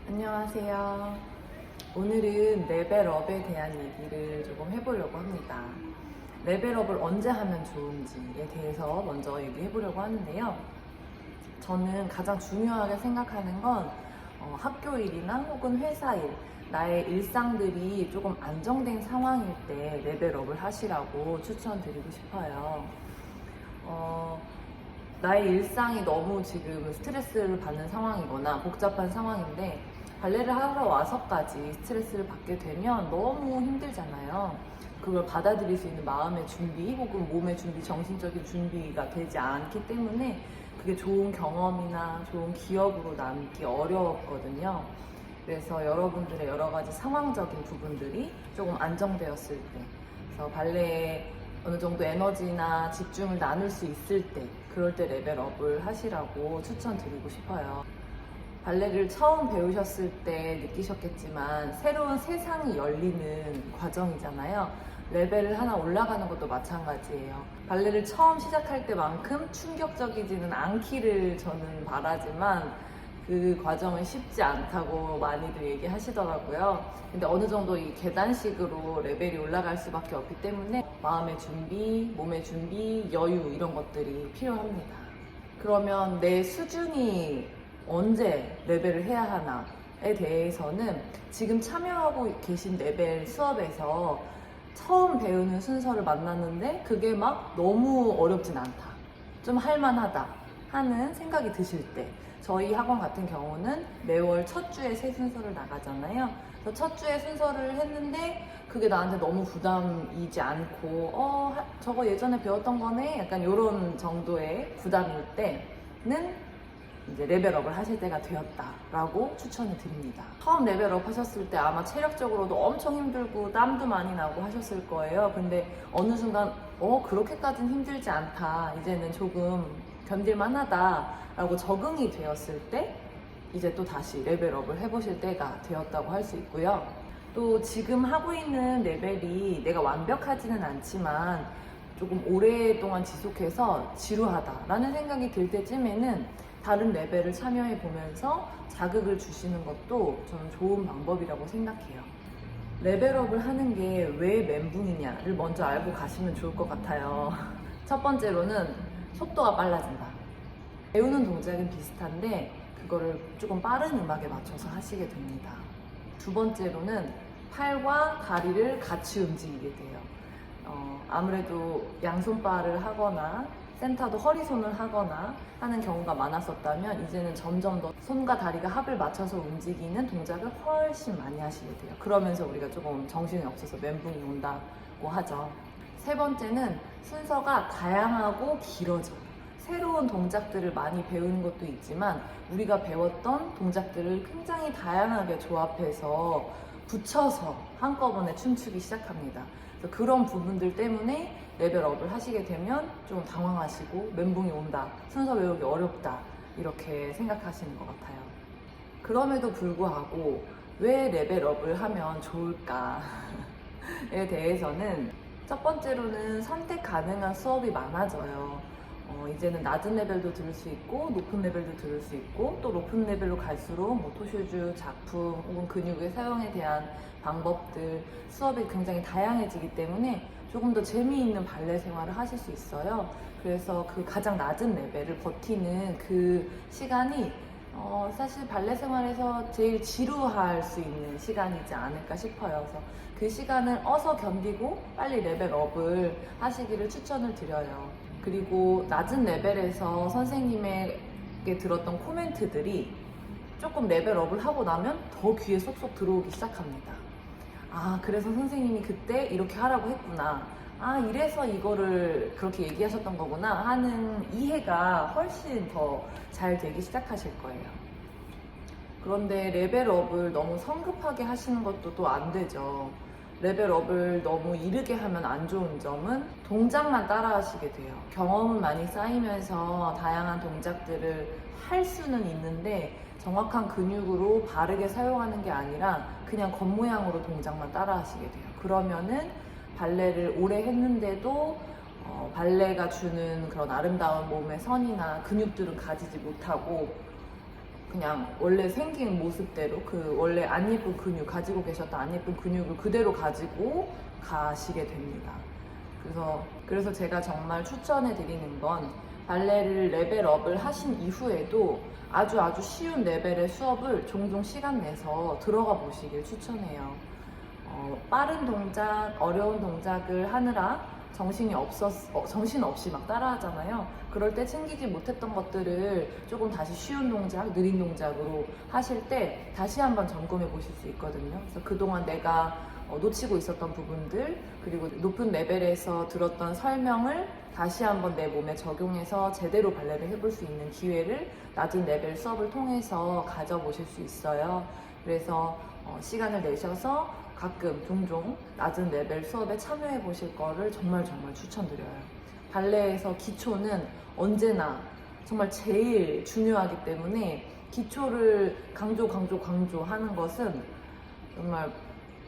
안녕하세요. 오늘은 레벨업에 대한 얘기를 조금 해보려고 합니다. 레벨업을 언제 하면 좋은지에 대해서 먼저 얘기해보려고 하는데요. 저는 가장 중요하게 생각하는 건 학교 일이나 혹은 회사 일, 나의 일상들이 조금 안정된 상황일 때 레벨업을 하시라고 추천드리고 싶어요. 나의 일상이 너무 지금 스트레스를 받는 상황이거나 복잡한 상황인데 발레를 하러 와서까지 스트레스를 받게 되면 너무 힘들잖아요. 그걸 받아들일 수 있는 마음의 준비 혹은 몸의 준비, 정신적인 준비가 되지 않기 때문에 그게 좋은 경험이나 좋은 기억으로 남기 어려웠거든요. 그래서 여러분들의 여러 가지 상황적인 부분들이 조금 안정되었을 때, 그래서 발레에 어느 정도 에너지나 집중을 나눌 수 있을 때, 그럴 때 레벨업을 하시라고 추천드리고 싶어요. 발레를 처음 배우셨을 때 느끼셨겠지만 새로운 세상이 열리는 과정이잖아요. 레벨을 하나 올라가는 것도 마찬가지예요. 발레를 처음 시작할 때만큼 충격적이지는 않기를 저는 바라지만 그 과정은 쉽지 않다고 많이들 얘기하시더라고요. 근데 어느 정도 이 계단식으로 레벨이 올라갈 수밖에 없기 때문에 마음의 준비, 몸의 준비, 여유 이런 것들이 필요합니다. 그러면 내 수준이 언제 레벨을 해야 하나에 대해서는 지금 참여하고 계신 레벨 수업에서 처음 배우는 순서를 만났는데 그게 막 너무 어렵진 않다, 좀 할만하다 하는 생각이 드실 때, 저희 학원 같은 경우는 매월 첫 주에 새 순서를 나가잖아요. 그래서 첫 주에 순서를 했는데 그게 나한테 너무 부담이지 않고 저거 예전에 배웠던 거네 약간 이런 정도의 부담일 때는 이제 레벨업을 하실 때가 되었다라고 추천을 드립니다. 처음 레벨업 하셨을 때 아마 체력적으로도 엄청 힘들고 땀도 많이 나고 하셨을 거예요. 근데 어느 순간 그렇게까지는 힘들지 않다, 이제는 조금 견딜만 하다라고 적응이 되었을 때 이제 또 다시 레벨업을 해보실 때가 되었다고 할 수 있고요. 또 지금 하고 있는 레벨이 내가 완벽하지는 않지만 조금 오랫동안 지속해서 지루하다라는 생각이 들 때쯤에는 다른 레벨을 참여해 보면서 자극을 주시는 것도 저는 좋은 방법이라고 생각해요. 레벨업을 하는 게 왜 멘붕이냐를 먼저 알고 가시면 좋을 것 같아요. 첫 번째로는 속도가 빨라진다. 배우는 동작은 비슷한데 그거를 조금 빠른 음악에 맞춰서 하시게 됩니다. 두 번째로는 팔과 다리를 같이 움직이게 돼요. 아무래도 양손바를 하거나 센터도 허리손을 하거나 하는 경우가 많았었다면 이제는 점점 더 손과 다리가 합을 맞춰서 움직이는 동작을 훨씬 많이 하시게 돼요. 그러면서 우리가 조금 정신이 없어서 멘붕이 온다고 하죠. 세 번째는 순서가 다양하고 길어져요. 새로운 동작들을 많이 배우는 것도 있지만 우리가 배웠던 동작들을 굉장히 다양하게 조합해서 붙여서 한꺼번에 춤추기 시작합니다. 그래서 그런 부분들 때문에 레벨업을 하시게 되면 좀 당황하시고 멘붕이 온다, 순서 외우기 어렵다 이렇게 생각하시는 것 같아요. 그럼에도 불구하고 왜 레벨업을 하면 좋을까에 대해서는 첫 번째로는 선택 가능한 수업이 많아져요. 이제는 낮은 레벨도 들을 수 있고 높은 레벨도 들을 수 있고, 또 높은 레벨로 갈수록 토슈즈, 작품 혹은 근육의 사용에 대한 방법들, 수업이 굉장히 다양해지기 때문에 조금 더 재미있는 발레 생활을 하실 수 있어요. 그래서 그 가장 낮은 레벨을 버티는 그 시간이 사실 발레 생활에서 제일 지루할 수 있는 시간이지 않을까 싶어요. 그래서 그 시간을 어서 견디고 빨리 레벨업을 하시기를 추천을 드려요. 그리고 낮은 레벨에서 선생님에게 들었던 코멘트들이 조금 레벨업을 하고 나면 더 귀에 쏙쏙 들어오기 시작합니다. 그래서 선생님이 그때 이렇게 하라고 했구나. 이래서 이거를 그렇게 얘기하셨던 거구나 하는 이해가 훨씬 더 잘 되기 시작하실 거예요. 그런데 레벨업을 너무 성급하게 하시는 것도 또 안 되죠. 레벨업을 너무 이르게 하면 안 좋은 점은 동작만 따라 하시게 돼요. 경험은 많이 쌓이면서 다양한 동작들을 할 수는 있는데 정확한 근육으로 바르게 사용하는 게 아니라 그냥 겉모양으로 동작만 따라 하시게 돼요. 그러면은 발레를 오래 했는데도 발레가 주는 그런 아름다운 몸의 선이나 근육들은 가지지 못하고 그냥 원래 생긴 모습대로 그 원래 안 예쁜 근육 가지고 계셨던 안 예쁜 근육을 그대로 가지고 가시게 됩니다. 그래서 제가 정말 추천해 드리는 건 발레를 레벨업을 하신 이후에도 아주 쉬운 레벨의 수업을 종종 시간 내서 들어가 보시길 추천해요. 빠른 동작, 어려운 동작을 하느라 정신없이 막 따라하잖아요. 그럴 때 챙기지 못했던 것들을 조금 다시 쉬운 동작, 느린 동작으로 하실 때 다시 한번 점검해 보실 수 있거든요. 그래서 그동안 내가 놓치고 있었던 부분들, 그리고 높은 레벨에서 들었던 설명을 다시 한번 내 몸에 적용해서 제대로 발레를 해볼 수 있는 기회를 낮은 레벨 수업을 통해서 가져보실 수 있어요. 그래서 시간을 내셔서 가끔 종종 낮은 레벨 수업에 참여해 보실 거를 정말 추천드려요. 발레에서 기초는 언제나 정말 제일 중요하기 때문에 기초를 강조하는 것은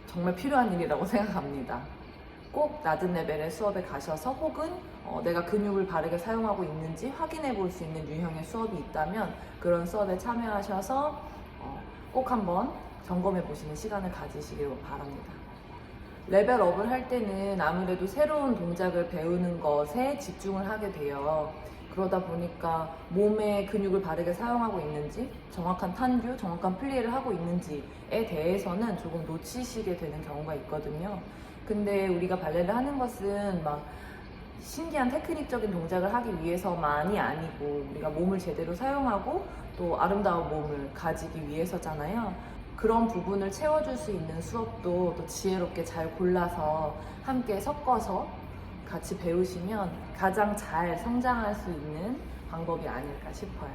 정말 필요한 일이라고 생각합니다. 꼭 낮은 레벨의 수업에 가셔서 혹은 내가 근육을 바르게 사용하고 있는지 확인해 볼 수 있는 유형의 수업이 있다면 그런 수업에 참여하셔서 꼭 한번 점검해 보시는 시간을 가지시길 바랍니다. 레벨업을 할 때는 아무래도 새로운 동작을 배우는 것에 집중을 하게 돼요. 그러다 보니까 몸의 근육을 바르게 사용하고 있는지, 정확한 탄규, 정확한 플리에를 하고 있는지에 대해서는 조금 놓치시게 되는 경우가 있거든요. 근데 우리가 발레를 하는 것은 막 신기한 테크닉적인 동작을 하기 위해서만이 아니고 우리가 몸을 제대로 사용하고 또 아름다운 몸을 가지기 위해서잖아요. 그런 부분을 채워줄 수 있는 수업도 또 지혜롭게 잘 골라서 함께 섞어서 같이 배우시면 가장 잘 성장할 수 있는 방법이 아닐까 싶어요.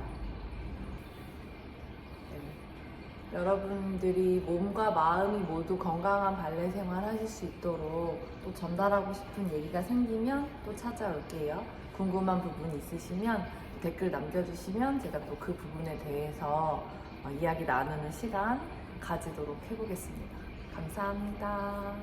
네. 여러분들이 몸과 마음이 모두 건강한 발레 생활 하실 수 있도록 또 전달하고 싶은 얘기가 생기면 또 찾아올게요. 궁금한 부분 있으시면 댓글 남겨주시면 제가 또 그 부분에 대해서 이야기 나누는 시간 가지도록 해보겠습니다. 감사합니다.